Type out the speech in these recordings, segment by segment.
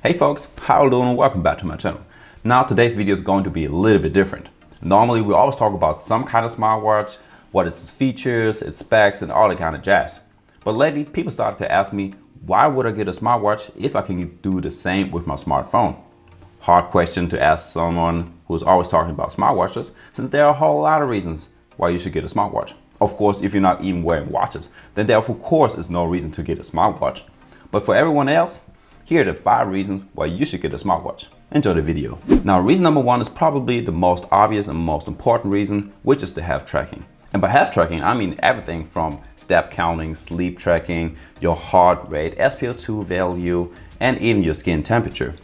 Hey folks, how you doing and welcome back to my channel. Now today's video is going to be a little bit different. Normally we always talk about some kind of smartwatch, what its features, its specs and all that kind of jazz. But lately people started to ask me, why would I get a smartwatch if I can do the same with my smartphone? Hard question to ask someone who's always talking about smartwatches, since there are a whole lot of reasons why you should get a smartwatch. Of course, if you're not even wearing watches, then there of course is no reason to get a smartwatch. But for everyone else, here are the 5 reasons why you should get a smartwatch. Enjoy the video. Now, reason number 1 is probably the most obvious and most important reason, which is to have tracking. And by health tracking, I mean everything from step counting, sleep tracking, your heart rate, SpO2 value, and even your skin temperature.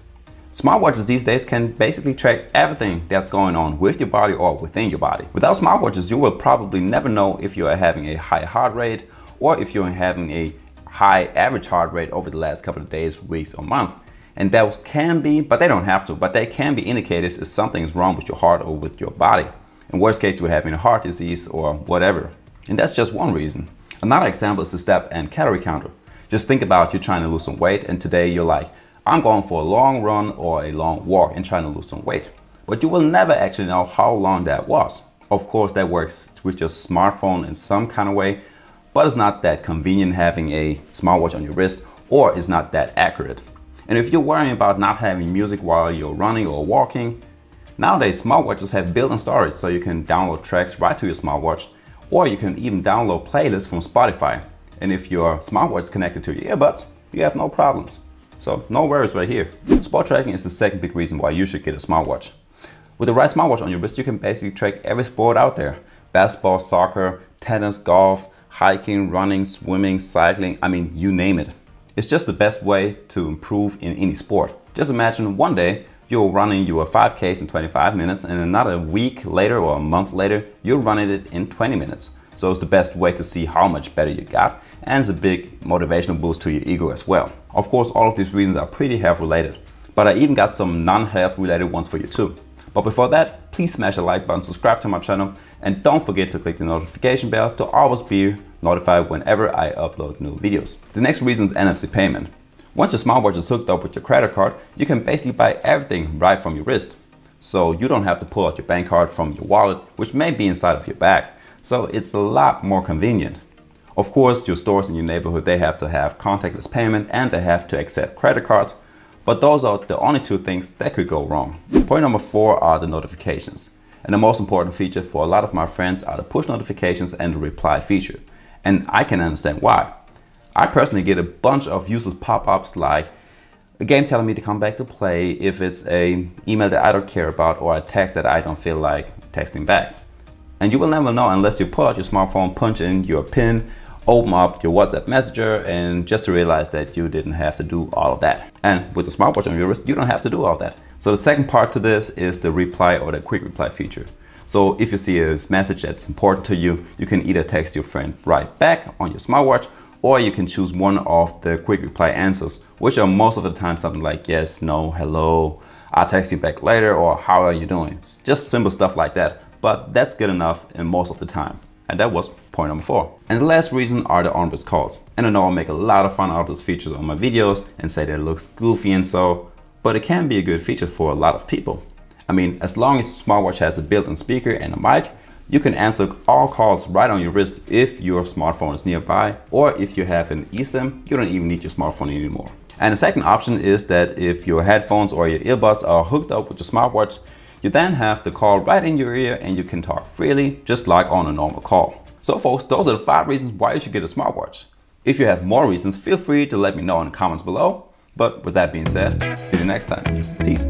Smartwatches these days can basically track everything that's going on with your body or within your body. Without smartwatches, you will probably never know if you are having a high heart rate or if you're having a high average heart rate over the last couple of days, weeks, or month. And those can be, but they don't have to, but they can be indicators if something is wrong with your heart or with your body. In worst case, you're having a heart disease or whatever. And that's just one reason. Another example is the step and calorie counter. Just think about you trying to lose some weight, and today you're like, I'm going for a long run or a long walk and trying to lose some weight. But you will never actually know how long that was. Of course, that works with your smartphone in some kind of way, but it's not that convenient having a smartwatch on your wrist, or it's not that accurate. And if you're worrying about not having music while you're running or walking, nowadays smartwatches have built-in storage, so you can download tracks right to your smartwatch, or you can even download playlists from Spotify. And if your smartwatch is connected to your earbuds, you have no problems. So no worries right here. Sport tracking is the second big reason why you should get a smartwatch. With the right smartwatch on your wrist, you can basically track every sport out there. Basketball, soccer, tennis, golf, hiking, running, swimming, cycling, I mean, you name it. It's just the best way to improve in any sport. Just imagine one day you're running your 5Ks in 25 minutes and another week later or a month later, you're running it in 20 minutes. So it's the best way to see how much better you got, and it's a big motivational boost to your ego as well. Of course, all of these reasons are pretty health related, but I even got some non-health related ones for you too. But before that, please smash the like button, subscribe to my channel, and don't forget to click the notification bell to always be notified whenever I upload new videos. The next reason is NFC payment. Once your smartwatch is hooked up with your credit card, you can basically buy everything right from your wrist. So you don't have to pull out your bank card from your wallet, which may be inside of your bag. So it's a lot more convenient. Of course, your stores in your neighborhood, they have to have contactless payment and they have to accept credit cards. But those are the only 2 things that could go wrong. Point number 4 are the notifications. And the most important feature for a lot of my friends are the push notifications and the reply feature. And I can understand why. I personally get a bunch of useless pop-ups like a game telling me to come back to play, if it's an email that I don't care about, or a text that I don't feel like texting back. And you will never know unless you pull out your smartphone, punch in your PIN, open up your WhatsApp Messenger, and just to realize that you didn't have to do all of that. And with the smartwatch on your wrist, you don't have to do all that. So the second part to this is the reply or the quick reply feature. So if you see a message that's important to you, you can either text your friend right back on your smartwatch, or you can choose one of the quick reply answers, which are most of the time something like yes, no, hello, I'll text you back later, or how are you doing? It's just simple stuff like that. But that's good enough in most of the time. And that was point number 4. And the last reason are the on-wrist calls. And I know I make a lot of fun out of those features on my videos and say that it looks goofy and so, but it can be a good feature for a lot of people. I mean, as long as your smartwatch has a built-in speaker and a mic, you can answer all calls right on your wrist if your smartphone is nearby, or if you have an eSIM, you don't even need your smartphone anymore. And the second option is that if your headphones or your earbuds are hooked up with your smartwatch, you then have the call right in your ear and you can talk freely, just like on a normal call. So folks, those are the 5 reasons why you should get a smartwatch. If you have more reasons, feel free to let me know in the comments below. But with that being said, see you next time. Peace.